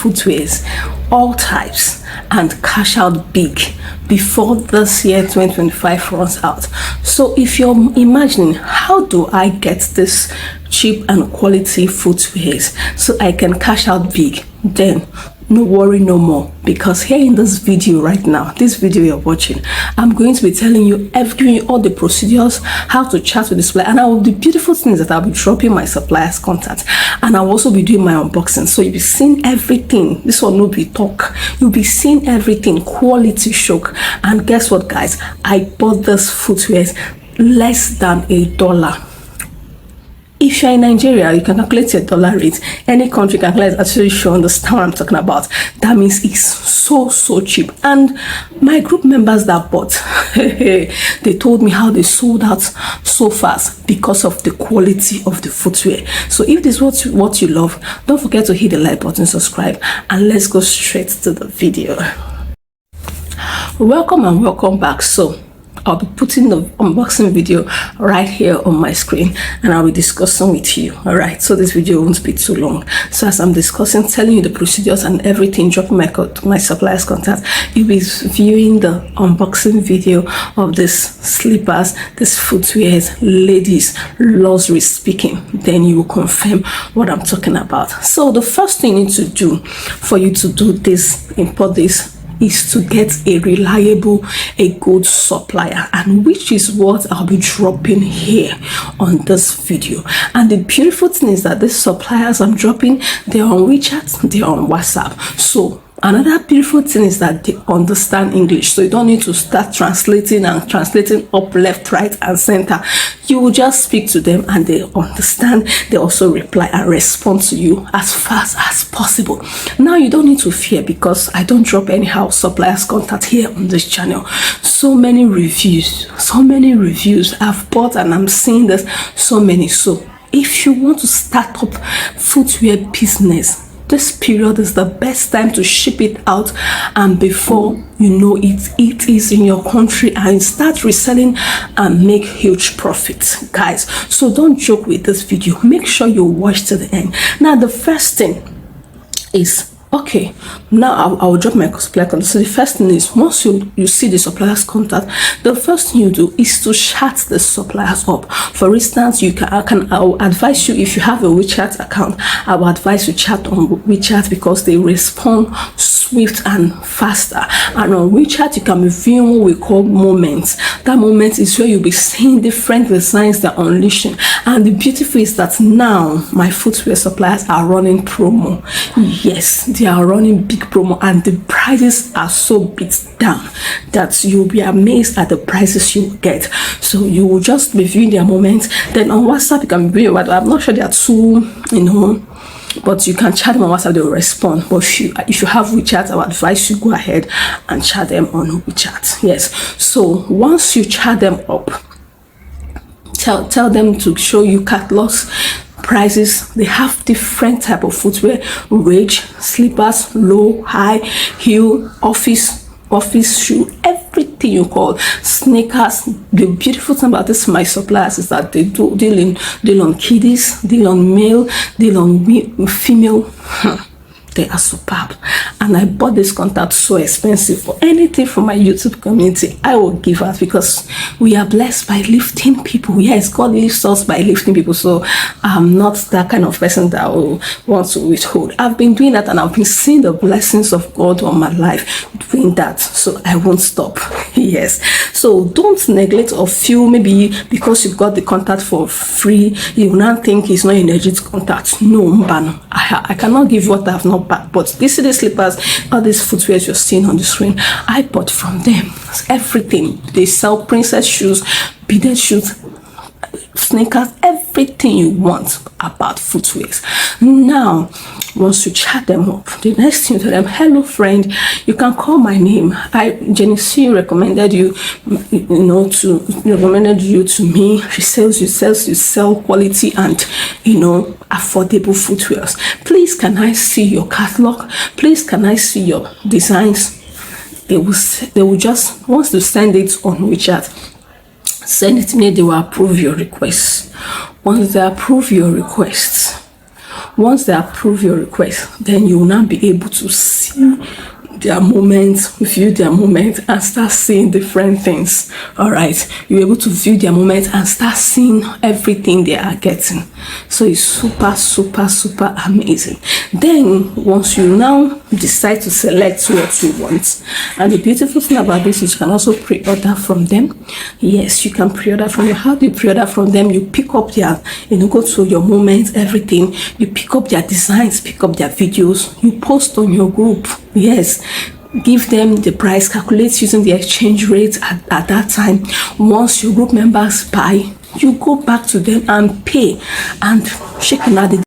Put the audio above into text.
footwears, all types, and cash out big before this year 2025 runs out. So if you're imagining, how do I get this cheap and quality footwears so I can cash out big, then no worry no more, because here in this video right now, this video you're watching, I'm going to be telling you, giving you all the procedures, how to chat with the supplier, and the beautiful things that I'll be dropping my supplier's contact, and I'll also be doing my unboxing. So you'll be seeing everything. This one will be talk. You'll be seeing everything, quality shock. And guess what, guys? I bought this footwear less than $1. If you're in Nigeria, you can calculate your dollar rate. Any country can calculate. Actually, you understand what I'm talking about. That means it's so cheap. And my group members that bought, they told me how they sold out so fast because of the quality of the footwear. So if this is what you love, don't forget to hit the like button, subscribe, and let's go straight to the video. Welcome and welcome back. So I'll be putting the unboxing video right here on my screen, and I'll be discussing with you. All right, so this video won't be too long. So as I'm discussing, telling you the procedures and everything, dropping my supplier's contact, you'll be viewing the unboxing video of this slippers, this footwears, ladies, luxury speaking. Then you will confirm what I'm talking about. So the first thing you need to do for you to do this, import this, is to get a reliable, a good supplier, and which is what I'll be dropping here on this video. And the beautiful thing is that these suppliers I'm dropping, they're on WeChat, they're on WhatsApp. So another beautiful thing is that they understand English, so you don't need to start translating up, left, right, and center. You will just speak to them and they understand. They also reply and respond to you as fast as possible. Now you don't need to fear, because I don't drop anyhow suppliers contact here on this channel. So many reviews I've bought, and I'm seeing this so many. So if you want to start up footwear business, this period is the best time to ship it out, and before you know it, it is in your country, and start reselling and make huge profits, guys. So don't joke with this video. Make sure you watch to the end. Now the first thing is, okay, now I will drop my supplier contact. So the first thing is, once you see the supplier's contact, the first thing you do is to chat the suppliers up. For instance, I will advise you, if you have a WeChat account, I will advise you chat on WeChat, because they respond swift and faster. And on WeChat, you can be viewing what we call moments. That moment is where you'll be seeing different designs they're unleashing. And the beautiful is that now my footwear suppliers are running promo. Yes, they are running big promo, and the prices are so beat down that you'll be amazed at the prices you get. So you will just be viewing their moments. Then on WhatsApp, you can be viewing, but I'm not sure they are too, but you can chat them on WhatsApp, they will respond. But if you have WeChat, I would advise you go ahead and chat them on WeChat. Yes, so once you chat them up, tell them to show you catalogs, prices. They have different type of footwear: range, slippers, low, high, heel, office shoe, everything you call, sneakers. The beautiful thing about this my suppliers is that they do deal on kiddies, deal on male, deal on female. They are superb, and I bought this contact so expensive. For anything from my YouTube community, I will give out, because we are blessed by lifting people. Yes, God lifts us by lifting people. So I'm not that kind of person that will want to withhold. I've been doing that, and I've been seeing the blessings of God on my life doing that. So I won't stop. Yes, so don't neglect or feel maybe because you've got the contact for free, you will not think it's not a legit contact. No, man, I cannot give what I have not back. But these are the slippers, all these footwear you're seeing on the screen, I bought from them. Everything. They sell princess shoes, beaded shoes, sneakers, everything you want about footwears. Now once you chat them up, the next thing you tell them, hello friend, you can call my name. Jenny C recommended you, recommended you to me. She sells, you sell quality and affordable footwears. Please can I see your catalog? Please can I see your designs? They will just, once they send it on WeChat, send it to me, they will approve your request. Once they approve your request, Once they approve your request, then you will now be able to see their moments, view their moment, and start seeing different things. All right, you're able to view their moment and start seeing everything they are getting. So it's super amazing. Then once you now decide to select what you want, and the beautiful thing about this is you can also pre-order from them. Yes, you can pre-order from them. How do you pre-order from them? You pick up their, go to your moments, everything. You pick up their designs, pick up their videos, you post on your group. Yes, give them the price, calculate using the exchange rate at that time. Once your group members buy, you go back to them and pay and check out the